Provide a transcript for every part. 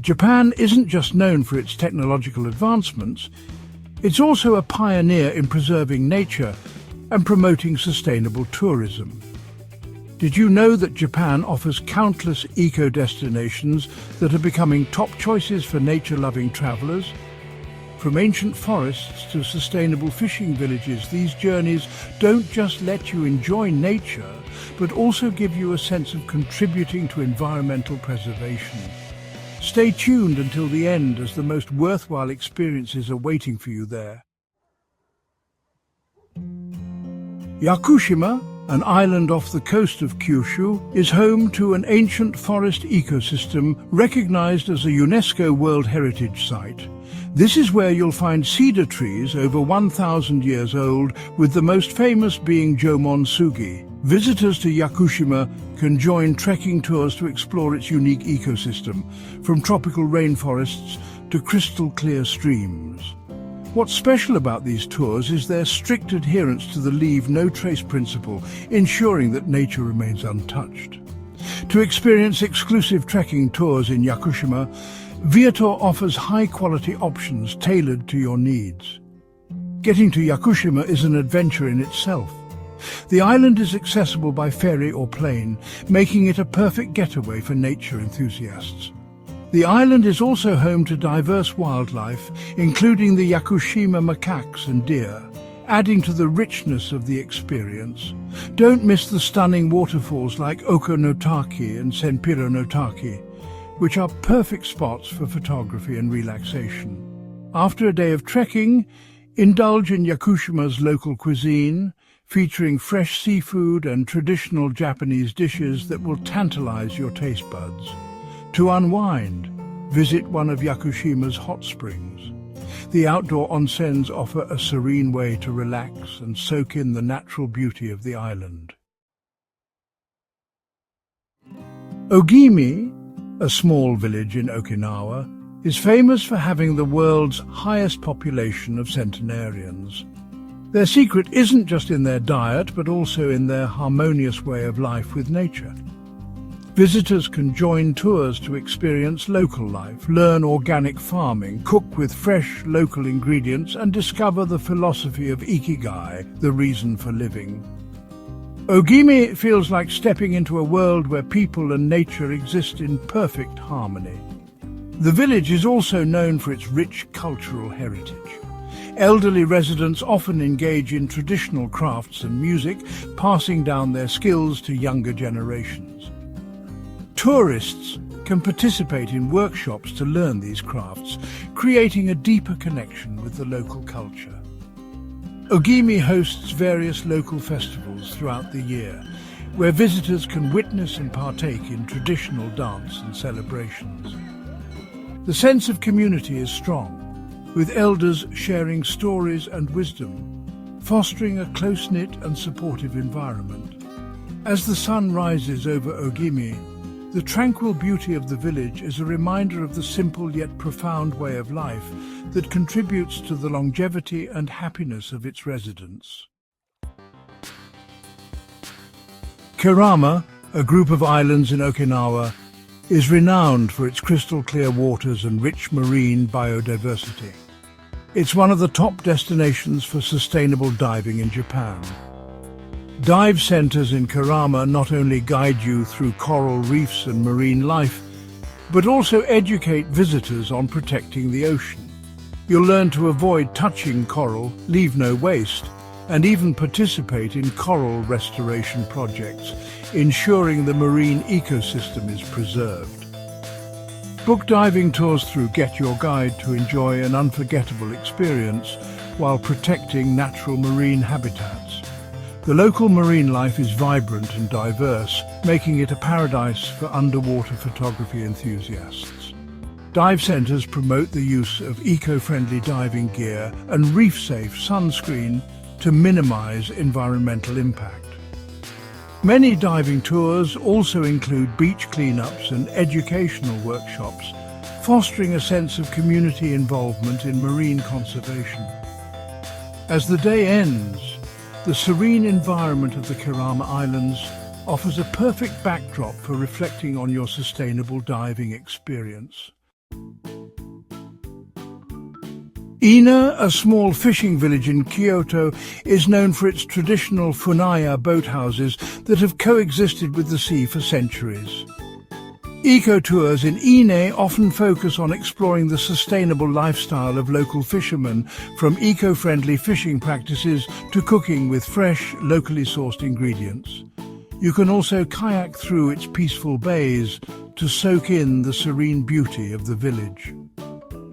Japan isn't just known for its technological advancements, it's also a pioneer in preserving nature and promoting sustainable tourism. Did you know that Japan offers countless eco-destinations that are becoming top choices for nature-loving travelers? From ancient forests to sustainable fishing villages, these journeys don't just let you enjoy nature, but also give you a sense of contributing to environmental preservation. Stay tuned until the end, as the most worthwhile experiences are waiting for you there. Yakushima, an island off the coast of Kyushu, is home to an ancient forest ecosystem recognized as a UNESCO World Heritage Site. This is where you'll find cedar trees over 1,000 years old, with the most famous being Jomon Sugi. Visitors to Yakushima can join trekking tours to explore its unique ecosystem, from tropical rainforests to crystal-clear streams. What's special about these tours is their strict adherence to the Leave No Trace principle, ensuring that nature remains untouched. To experience exclusive trekking tours in Yakushima, Viator offers high-quality options tailored to your needs. Getting to Yakushima is an adventure in itself. The island is accessible by ferry or plane, making it a perfect getaway for nature enthusiasts. The island is also home to diverse wildlife, including the Yakushima macaques and deer, adding to the richness of the experience. Don't miss the stunning waterfalls like Oko no Taki and Senpira no Taki, which are perfect spots for photography and relaxation. After a day of trekking, indulge in Yakushima's local cuisine, featuring fresh seafood and traditional Japanese dishes that will tantalize your taste buds. To unwind, visit one of Yakushima's hot springs. The outdoor onsens offer a serene way to relax and soak in the natural beauty of the island. Ogimi, a small village in Okinawa, is famous for having the world's highest population of centenarians. Their secret isn't just in their diet, but also in their harmonious way of life with nature. Visitors can join tours to experience local life, learn organic farming, cook with fresh local ingredients, and discover the philosophy of ikigai, the reason for living. Ogimi feels like stepping into a world where people and nature exist in perfect harmony. The village is also known for its rich cultural heritage. Elderly residents often engage in traditional crafts and music, passing down their skills to younger generations. Tourists can participate in workshops to learn these crafts, creating a deeper connection with the local culture. Ogimi hosts various local festivals throughout the year, where visitors can witness and partake in traditional dance and celebrations. The sense of community is strong, with elders sharing stories and wisdom, fostering a close-knit and supportive environment. As the sun rises over Ogimi, the tranquil beauty of the village is a reminder of the simple yet profound way of life that contributes to the longevity and happiness of its residents. Kerama, a group of islands in Okinawa, is renowned for its crystal-clear waters and rich marine biodiversity. It's one of the top destinations for sustainable diving in Japan. Dive centers in Kerama not only guide you through coral reefs and marine life, but also educate visitors on protecting the ocean. You'll learn to avoid touching coral, leave no waste, and even participate in coral restoration projects, ensuring the marine ecosystem is preserved. Book diving tours through Get Your Guide to enjoy an unforgettable experience while protecting natural marine habitats. The local marine life is vibrant and diverse, making it a paradise for underwater photography enthusiasts. Dive centers promote the use of eco-friendly diving gear and reef-safe sunscreen to minimize environmental impact. Many diving tours also include beach cleanups and educational workshops, fostering a sense of community involvement in marine conservation. As the day ends, the serene environment of the Kerama Islands offers a perfect backdrop for reflecting on your sustainable diving experience. Ina, a small fishing village in Kyoto, is known for its traditional funaya boathouses that have coexisted with the sea for centuries. Eco-tours in Ine often focus on exploring the sustainable lifestyle of local fishermen, from eco-friendly fishing practices to cooking with fresh, locally sourced ingredients. You can also kayak through its peaceful bays to soak in the serene beauty of the village.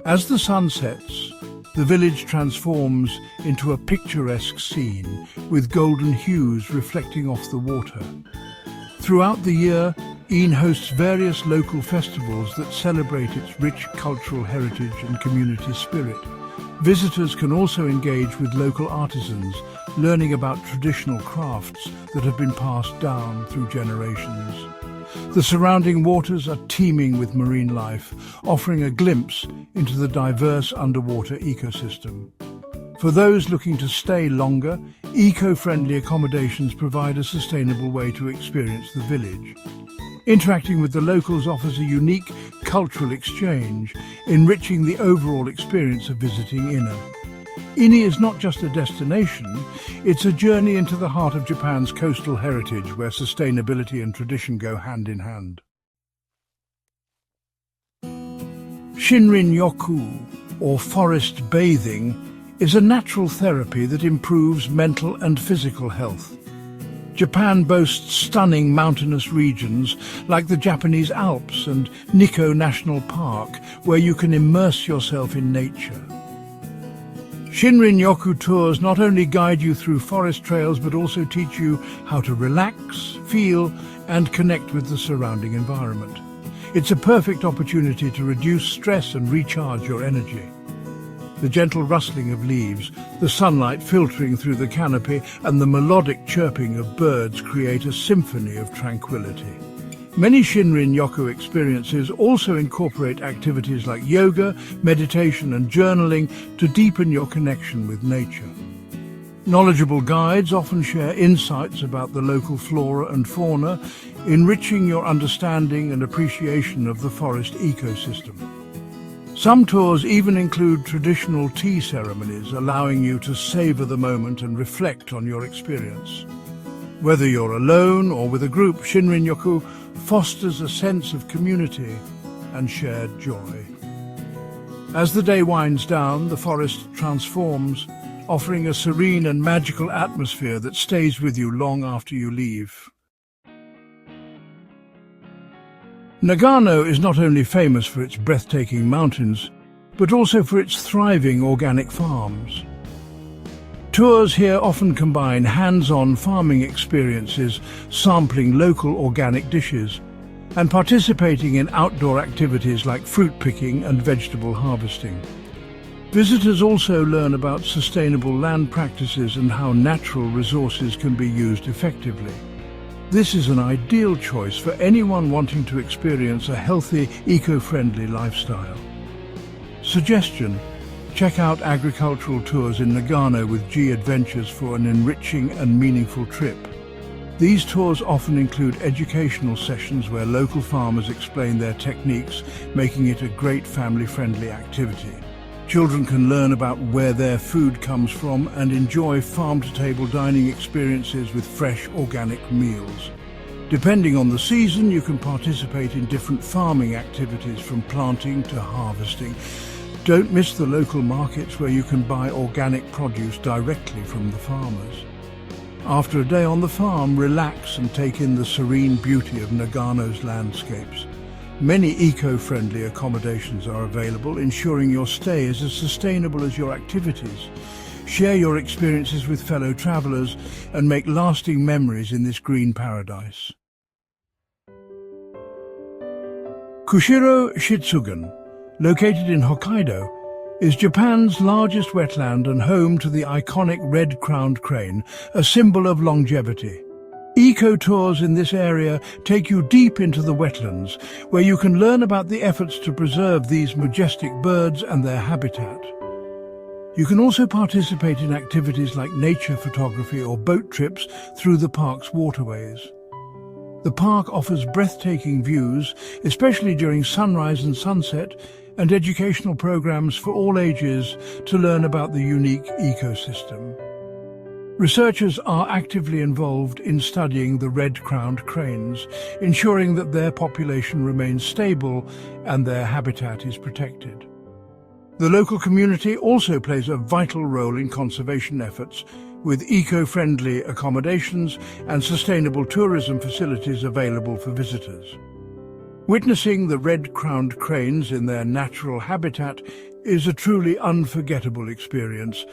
As the sun sets, the village transforms into a picturesque scene, with golden hues reflecting off the water. Throughout the year, Ine hosts various local festivals that celebrate its rich cultural heritage and community spirit. Visitors can also engage with local artisans, learning about traditional crafts that have been passed down through generations. The surrounding waters are teeming with marine life, offering a glimpse into the diverse underwater ecosystem. For those looking to stay longer, eco-friendly accommodations provide a sustainable way to experience the village. Interacting with the locals offers a unique cultural exchange, enriching the overall experience of visiting Ine. Ine is not just a destination, it's a journey into the heart of Japan's coastal heritage, where sustainability and tradition go hand in hand. Shinrin-yoku, or forest bathing, is a natural therapy that improves mental and physical health. Japan boasts stunning mountainous regions like the Japanese Alps and Nikko National Park, where you can immerse yourself in nature. Shinrin-yoku tours not only guide you through forest trails but also teach you how to relax, feel and connect with the surrounding environment. It's a perfect opportunity to reduce stress and recharge your energy. The gentle rustling of leaves, the sunlight filtering through the canopy and the melodic chirping of birds create a symphony of tranquility. Many Shinrin-yoku experiences also incorporate activities like yoga, meditation and journaling to deepen your connection with nature. Knowledgeable guides often share insights about the local flora and fauna, enriching your understanding and appreciation of the forest ecosystem. Some tours even include traditional tea ceremonies, allowing you to savor the moment and reflect on your experience. Whether you're alone or with a group, Shinrin-yoku fosters a sense of community and shared joy. As the day winds down, the forest transforms, offering a serene and magical atmosphere that stays with you long after you leave. Nagano is not only famous for its breathtaking mountains, but also for its thriving organic farms. Tours here often combine hands-on farming experiences, sampling local organic dishes, and participating in outdoor activities like fruit picking and vegetable harvesting. Visitors also learn about sustainable land practices and how natural resources can be used effectively. This is an ideal choice for anyone wanting to experience a healthy, eco-friendly lifestyle. Suggestion: check out agricultural tours in Nagano with G Adventures for an enriching and meaningful trip. These tours often include educational sessions where local farmers explain their techniques, making it a great family-friendly activity. Children can learn about where their food comes from and enjoy farm-to-table dining experiences with fresh organic meals. Depending on the season, you can participate in different farming activities from planting to harvesting. Don't miss the local markets where you can buy organic produce directly from the farmers. After a day on the farm, relax and take in the serene beauty of Nagano's landscapes. Many eco-friendly accommodations are available, ensuring your stay is as sustainable as your activities. Share your experiences with fellow travelers and make lasting memories in this green paradise. Kushiro Shitsugen, located in Hokkaido, is Japan's largest wetland and home to the iconic red-crowned crane, a symbol of longevity. Eco-tours in this area take you deep into the wetlands, where you can learn about the efforts to preserve these majestic birds and their habitat. You can also participate in activities like nature photography or boat trips through the park's waterways. The park offers breathtaking views, especially during sunrise and sunset, and educational programs for all ages to learn about the unique ecosystem. Researchers are actively involved in studying the red-crowned cranes, ensuring that their population remains stable and their habitat is protected. The local community also plays a vital role in conservation efforts, with eco-friendly accommodations and sustainable tourism facilities available for visitors. Witnessing the red-crowned cranes in their natural habitat is a truly unforgettable experience,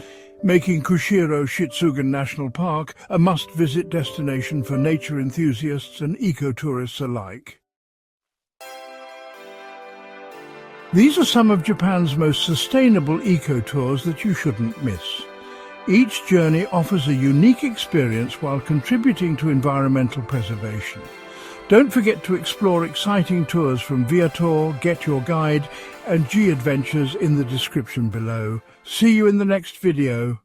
making Kushiro Shitsugen National Park a must-visit destination for nature enthusiasts and eco-tourists alike. These are some of Japan's most sustainable eco-tours that you shouldn't miss. Each journey offers a unique experience while contributing to environmental preservation. Don't forget to explore exciting tours from Viator, Get Your Guide and G Adventures in the description below. See you in the next video.